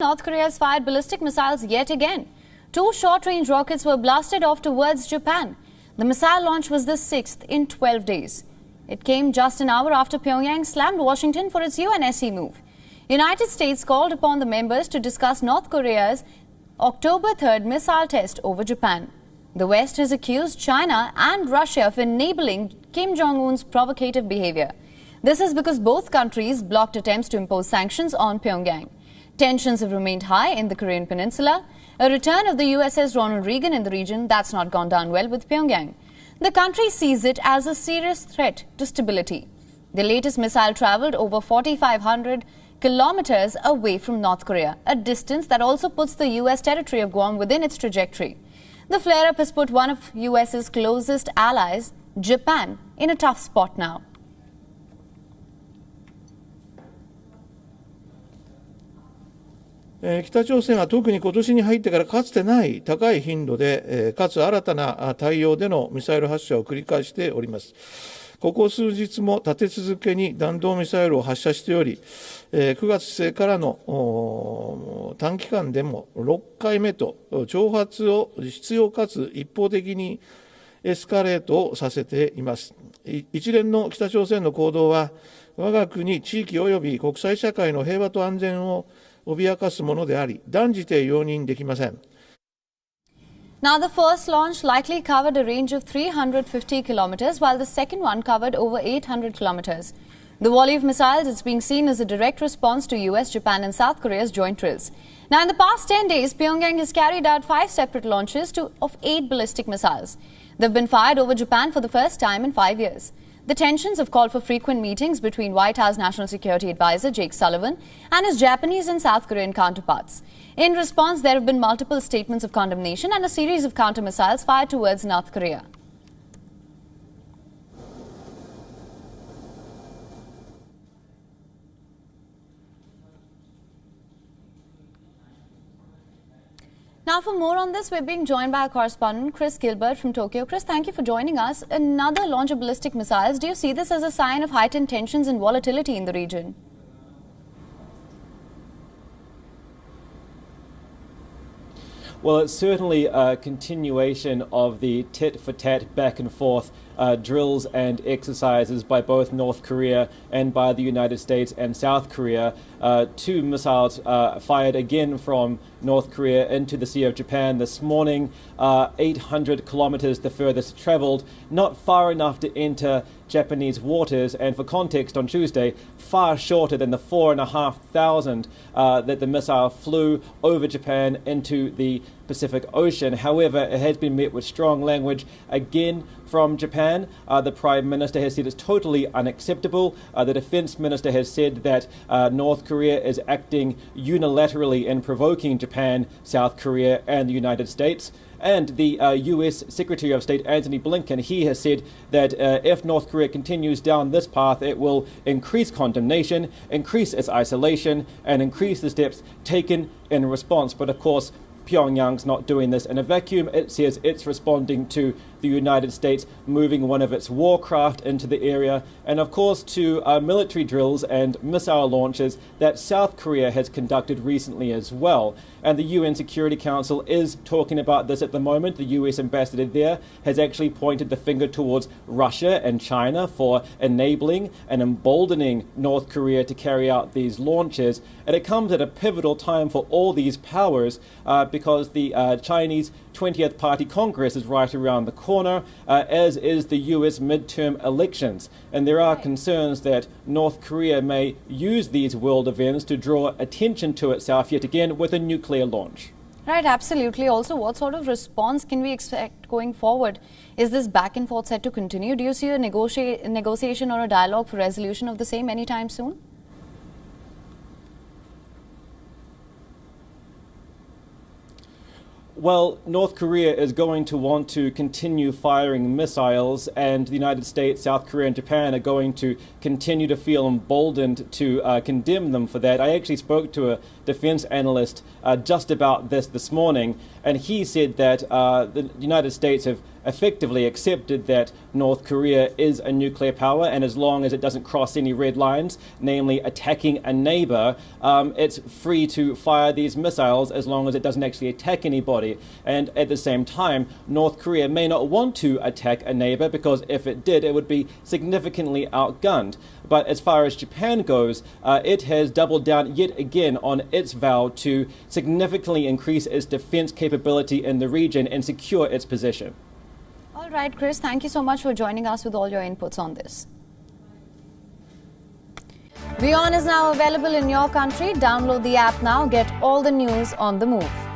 North Korea has fired ballistic missiles yet again. Two short-range rockets were blasted off towards Japan. The missile launch was the 6th in 12 days. It came just an hour after Pyongyang slammed Washington for its UNSC move. United States called upon the members to discuss North Korea's October 3rd missile test over Japan. The West has accused China and Russia of enabling Kim Jong-un's provocative behavior. This is because both countries blocked attempts to impose sanctions on Pyongyang. Tensions have remained high in the Korean peninsula. A return of the USS Ronald Reagan in the region, that's not gone down well with Pyongyang. The country sees it as a serious threat to stability. The latest missile traveled over 4,500 kilometers away from North Korea, a distance that also puts the US territory of Guam within its trajectory. The flare-up has put one of US's closest allies, Japan, in a tough spot now. 北朝鮮は特に今年に入ってからかつてない高い頻度で、かつ新たな対応でのミサイル発射を繰り返しております。ここ数日も立て続けに弾道ミサイルを発射しており、9月末からの短期間でも6回目と挑発を執拗かつ一方的にエスカレートをさせています。一連の北朝鮮の行動は我が国、地域及び国際社会の平和と安全を脅かすものであり、断じて容認できません。Now, the first launch likely covered a range of 350 kilometers, while the second one covered over 800 kilometers. The volley of missiles is being seen as a direct response to US, Japan and South Korea's joint drills. Now, in the past 10 days, Pyongyang has carried out 5 separate launches of 8 ballistic missiles. They've been fired over Japan for the first time in 5 years. The tensions have called for frequent meetings between White House National Security Advisor Jake Sullivan and his Japanese and South Korean counterparts. In response, there have been multiple statements of condemnation and a series of counter-missiles fired towards North Korea. Now, for more on this, we're being joined by our correspondent, Chris Gilbert from Tokyo. Chris, thank you for joining us. Another launch of ballistic missiles. Do you see this as a sign of heightened tensions and volatility in the region? Well, it's certainly a continuation of the tit-for-tat back and forth drills and exercises by both North Korea and by the United States and South Korea. 2 missiles fired again from North Korea into the Sea of Japan this morning, 800 kilometers the furthest traveled, not far enough to enter Japanese waters, and for context, on Tuesday, far shorter than the 4,500 that the missile flew over Japan into the Pacific Ocean. However, it has been met with strong language again from Japan. The Prime Minister has said it's totally unacceptable. The Defense Minister has said that North Korea is acting unilaterally in provoking Japan, South Korea and the United States. And the US Secretary of State Antony Blinken, he has said that if North Korea continues down this path, it will increase condemnation, increase its isolation, and increase the steps taken in response. But of course, Pyongyang's not doing this in a vacuum. It says it's responding to the United States moving one of its warcraft into the area, and of course to military drills and missile launches that South Korea has conducted recently as well. And the UN Security Council is talking about this at the moment. The US ambassador there has actually pointed the finger towards Russia and China for enabling and emboldening North Korea to carry out these launches. And it comes at a pivotal time for all these powers because the Chinese 20th Party Congress is right around the corner, as is the US midterm elections. And there are concerns that North Korea may use these world events to draw attention to itself yet again with a nuclear launch. Right, absolutely. Also, what sort of response can we expect going forward? Is this back and forth set to continue? Do you see a negotiation or a dialogue for resolution of the same anytime soon? Well, North Korea is going to want to continue firing missiles, and the United States, South Korea and Japan are going to continue to feel emboldened to condemn them for that. I actually spoke to a defense analyst just about this morning, and he said that the United States have effectively accepted that North Korea is a nuclear power, and as long as it doesn't cross any red lines, namely attacking a neighbor, it's free to fire these missiles as long as it doesn't actually attack anybody. And at the same time, North Korea may not want to attack a neighbor, because if it did, it would be significantly outgunned. But as far as Japan goes, it has doubled down yet again on its vow to significantly increase its defense capability in the region and secure its position. All right, Chris, thank you so much for joining us with all your inputs on this. WION is now available in your country. Download the app now. Get all the news on the move.